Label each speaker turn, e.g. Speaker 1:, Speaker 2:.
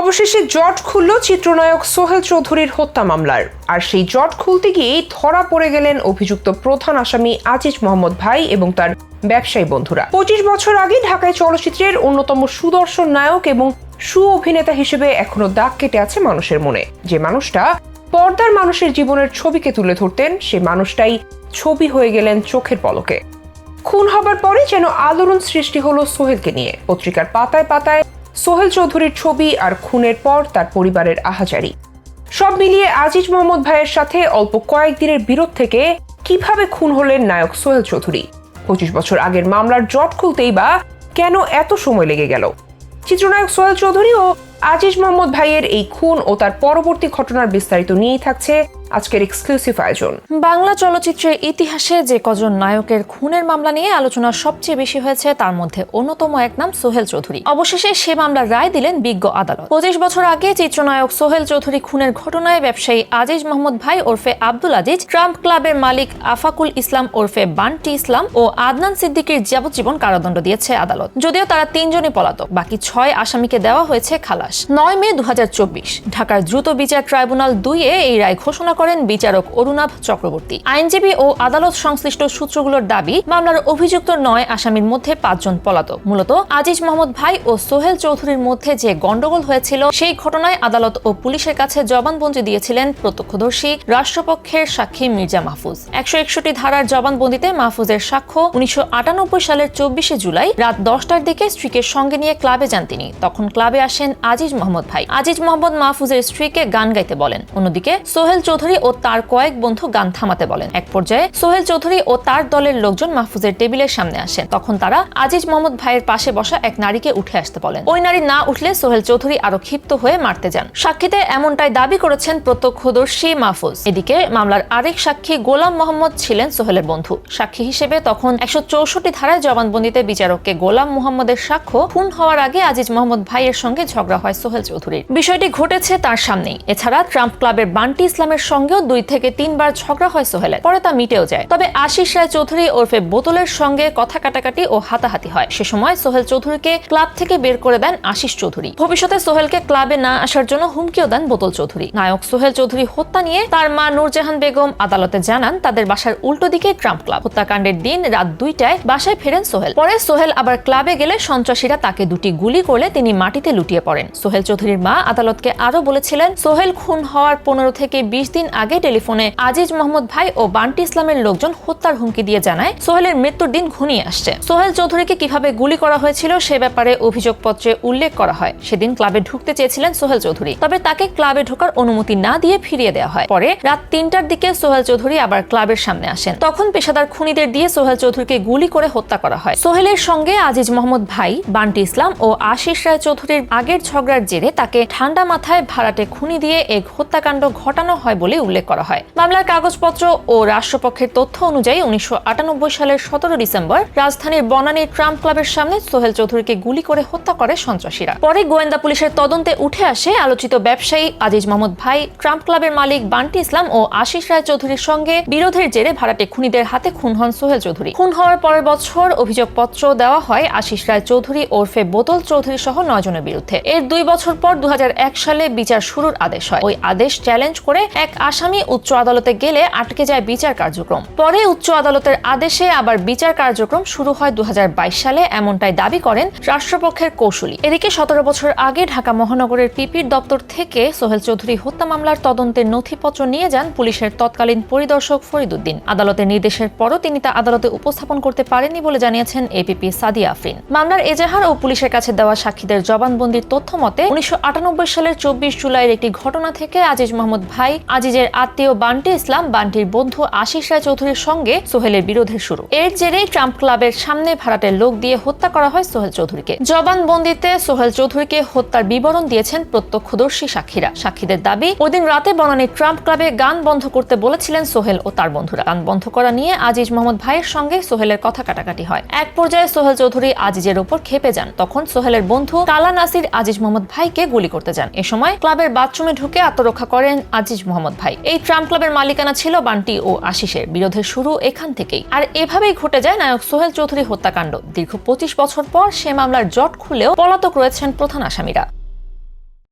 Speaker 1: অবশেষে জট খুলল চিত্রনায়ক সোহেল চৌধুরীর হত্যা মামলার। আর সেই জট খুলতে গিয়েই ধরা পড়ে গেলেন অভিযুক্ত প্রধান আসামি আজিজ মোহাম্মদ ভাই এবং তার ব্যবসায়ী বন্ধুরা। 25 বছর আগে ঢাকায় চলচ্চিত্রের অন্যতম সুদর্শন নায়ক এবং অভিনেতা হিসেবে এখনো দাগ কেটে আছে মানুষের মনে। যে মানুষটা পর্দার মানুষের জীবনের ছবিকে তুলে ধরতেন, সে মানুষটাই ছবি হয়ে গেলেন চোখের পলকে। খুন হবার পরে যেন আলোড়ন সৃষ্টি হলো সোহেলকে নিয়ে। পত্রিকার পাতায় পাতায় সোহেল চৌধুরীর ছবি, আর খুনের পর তার পরিবারের আহাজারি। সব মিলিয়ে আজিজ মোহাম্মদ ভাইয়ের সাথে অল্প কয়েকদিনের বিরোধ থেকে কিভাবে খুন হলেন নায়ক সোহেল চৌধুরী? 25 বছর আগের মামলার জট খুলতেই বা কেন এত সময় লেগে গেল? চিত্রনায়ক সোহেল চৌধুরী ও আজিজ মোহাম্মদ ভাইয়ের এই খুন ও তার পরবর্তী ঘটনার বিস্তারিত নিয়েই থাকছে আজকের এক্সক্লুসিভ আয়োজন।
Speaker 2: বাংলা চলচ্চিত্রের ইতিহাসে যে কজন নায়কের খুনের মামলা নিয়ে আলোচনা সবচেয়ে বেশি হয়েছে, তার মধ্যে অন্যতম এক নাম সোহেল চৌধুরী। অবশেষে সে মামলার রায় দিলেন বিজ্ঞ আদালত। 25 বছর আগে চিত্রনায়ক সোহেল চৌধুরী খুনের ঘটনায় ব্যবসায়ী আজিজ মোহাম্মদ ভাই ওরফে আব্দুল আজিজ, ট্রাম্প ক্লাবের মালিক আফাকুল ইসলাম ওরফে বান্টি ইসলাম ও আদনান সিদ্দিকীর যাবজ্জীবন কারাদণ্ড দিয়েছে আদালত। যদিও তারা 3 জনই পলাতক, বাকি 6 আসামিকে দেওয়া হয়েছে খালাস। 9 মে 2024 ঢাকার দ্রুত বিচার ট্রাইব্যুনাল 2-এ এই রায় ঘোষণা করেন বিচারক অরুণাভ চক্রবর্তী। আইনজীবী ও আদালত সংশ্লিষ্ট সূত্রগুলোর দাবি, মামলার অভিযুক্ত 9 আসামির মধ্যে 5 জন পলাতক। মূলত আজিজ মোহাম্মদ ভাই ও সোহেল চৌধুরীর মধ্যে যে গন্ডগোল হয়েছিল, সেই ঘটনায় আদালত ও পুলিশের কাছে জবানবন্দি দিয়েছিলেন প্রত্যক্ষদর্শী রাষ্ট্রপক্ষের সাক্ষী মির্জা মাহফুজ। 161 ধারার জবানবন্দিতে মাহফুজের সাক্ষ্য, 1998 সালের 24 জুলাই রাত 10টার দিকে স্ত্রীকে সঙ্গে নিয়ে ক্লাবে যান তিনি। তখন ক্লাবে আসেন আজিজ মোহাম্মদ ভাই। আজিজ মোহাম্মদ মাহফুজের স্ত্রীকে গান গাইতে বলেন। অন্যদিকে সোহেল চৌধুরী ও তার কয়েক বন্ধু গান থামাতে বলেন। এক পর্যায়ে সোহেল চৌধুরী ও তার দলের লোকজন মাহফুজের টেবিলের সামনে আসেন। তখন তারা আজিজ মোহাম্মদ ভাইয়ের পাশে বসা এক নারীকে উঠে আসতে বলেন। ওই নারী না উঠলে সোহেল চৌধুরী আরো ক্ষিপ্ত হয়ে মারতে যান। সাক্ষীতে এমনটাই দাবি করেছেন প্রত্যক্ষদর্শী মাহফুজ। এদিকে মামলার আরেক সাক্ষী গোলাম মোহাম্মদ ছিলেন সোহেলের বন্ধু। সাক্ষী হিসেবে তখন 164 ধারায় জবানবন্দিতে বিচারককে গোলাম মোহাম্মদের সাক্ষ্য, খুন হওয়ার আগে আজিজ মোহাম্মদ ভাইয়ের সঙ্গে ঝগড়া হয় সোহেল চৌধুরীর। বিষয়টি ঘটেছে তার সামনেই। এছাড়া ট্রাম্প ক্লাবের বান্টি ইসলামের সঙ্গেও 2 থেকে 3 বার ঝগড়া হয় সোহেলের, পরে তা মিটেও যায়। তবে আশিস রায় চৌধুরী ওরফে বোতলের সঙ্গে কথা কাটাকাটি ও হাতাহাতি হয়। সে সময় সোহেল চৌধুরীকে ক্লাব থেকে বের করে দেন আশিস চৌধুরী। ভবিষ্যতে সোহেলকে ক্লাবে না আসার জন্য হুমকিও দেন বোতল চৌধুরী। নায়ক সোহেল চৌধুরী হত্যা নিয়ে তার মা নূরজাহান বেগম আদালতে জানান, তাদের বাসার উল্টো দিকে ট্রাম্প ক্লাব। হত্যাকাণ্ডের দিন রাত 2টায় বাসায় ফেরেন সোহেল। পরে সোহেল আবার ক্লাবে গেলে সন্ত্রাসীরা তাকে 2টি গুলি করলে তিনি মাটিতে লুটিয়ে পড়েন। সোহেল চৌধুরীর মা আদালতকে আরো বলেছিলেন, সোহেল খুন হওয়ার 15 থেকে 20 দিন আগে টেলিফোনে আজিজ মোহাম্মদ ভাই ও বান্টি ইসলামের লোকজন হত্যার হুমকি দিয়ে জানায় সোহেলের মৃত্যুর দিন ঘনিয়ে আসছে। সোহেল চৌধুরীকে কিভাবে গুলি করা হয়েছিল সে ব্যাপারে অভিযোগপত্রে উল্লেখ করা হয়। সেদিন ক্লাবে ঢুকতে চেয়েছিলেন সোহেল চৌধুরী, তবে তাকে ক্লাবে ঢোকার অনুমতি না দিয়ে ফিরিয়ে দেওয়া হয়। পরে রাত 3টার দিকে সোহেল চৌধুরী আবার ক্লাবের সামনে আসেন। তখন পেশাদার খুনিদের দিয়ে সোহেল চৌধুরীকে গুলি করে হত্যা করা হয়। সোহেলের সঙ্গে আজিজ মোহাম্মদ ভাই, বান্টি ইসলাম ও আশিস রায় চৌধুরীর আগের ঝগড়ার জেরে তাকে ঠান্ডা মাথায় ভাড়াটে খুনি দিয়ে এই হত্যাকাণ্ড ঘটানো হয় বলে উল্লেখ করা হয়। মামলার কাগজপত্র ও রাষ্ট্রপক্ষের তথ্য অনুযায়ী 1998 সালের 17 ডিসেম্বর রাজধানীর বনানীর ট্রাম্প ক্লাবের সামনে সোহেল চৌধুরীকে গুলি করে হত্যা করে সন্ত্রাসীরা। পরে গোয়েন্দা পুলিশের তদন্তে উঠে আসে আলোচিত ব্যবসায়ী আজিজ মোহাম্মদ ভাই, ট্রাম্প ক্লাবের মালিক বান্টি ইসলাম ও আশিস রায় চৌধুরীর সঙ্গে বিরোধের জেরে ভাড়াটে খুনিদের হাতে খুন হন সোহেল চৌধুরী। খুন হওয়ার পরের বছর অভিযোগপত্র দেওয়া হয় আশিস রায় চৌধুরী ওরফে বোতল চৌধুরী সহ 9 জনের বিরুদ্ধে। এর 2 বছর পর 2001 সালে বিচার শুরুর আদেশ হয়। ওই আদেশ চ্যালেঞ্জ করে এক আসামি উচ্চ আদালতে গেলে আটকে যায় বিচার কার্যক্রম। পরে উচ্চ আদালতের আদেশে আবার বিচার কার্যক্রম শুরু হয় 2022 সালে, এমনটাই দাবি করেন রাষ্ট্রপক্ষের কৌশলী। এদিকে 17 বছর আগে ঢাকা মহানগরের পিপির দপ্তর থেকে সোহেল চৌধুরী হত্যা মামলার তদন্তের নথিপত্র নিয়ে যান পুলিশের তৎকালীন পরিদর্শক ফরিদ উদ্দিন। আদালতের নির্দেশের পরও তিনি তা আদালতে উপস্থাপন করতে পারেননি বলে জানিয়েছেন এপিপি সাদিয়া আফরিন। মামলার এজাহার ও পুলিশের কাছে দেওয়া সাক্ষীদের জবানবন্দির তথ্য মতে 1998 সালের 24 জুলাইয়ের একটি ঘটনা থেকে আজিজ মোহাম্মদ ভাই, আজিজের আত্মীয় বান্টি ইসলাম, বান্টির বন্ধু আশিস রায় চৌধুরীর সঙ্গে সোহেলের বিরোধের শুরু। এর জেরেই ট্রাম্প ক্লাবের সামনে ভাড়াটের লোক দিয়ে হত্যা করা হয় সোহেল চৌধুরীকে। জবানবন্দিতে সোহেল চৌধুরীকে হত্যার বিবরণ দিয়েছেন প্রত্যক্ষদর্শী সাক্ষীরা। সাক্ষীদের দাবি, ওইদিন রাতে বনানীর ট্রাম্প ক্লাবে গান বন্ধ করতে বলেছিলেন সোহেল ও তার বন্ধুরা। গান বন্ধ করা নিয়ে আজিজ মোহাম্মদ ভাইয়ের সঙ্গে সোহেলের কথা কাটাকাটি হয়। এক পর্যায়ে সোহেল চৌধুরী আজিজের উপর ক্ষেপে যান। তখন সোহেলের বন্ধু কালা নাসির আজিজ মোহাম্মদ ভাইকে গুলি করতে যান। এ সময় ক্লাবের বাথরুমে ঢুকে আত্মরক্ষা করেন আজিজ মোহাম্মদ ভাই। এই ট্রাম্প ক্লাবের মালিকানা ছিল বান্টি ও আশিসের। বিরোধের শুরু এখান থেকেই। আর এভাবেই ঘটে যায় নায়ক সোহেল চৌধুরী হত্যাকাণ্ড। দীর্ঘ 25 বছর পর সে মামলার জট খুলেও পলাতক রয়েছেন প্রধান আসামিরা।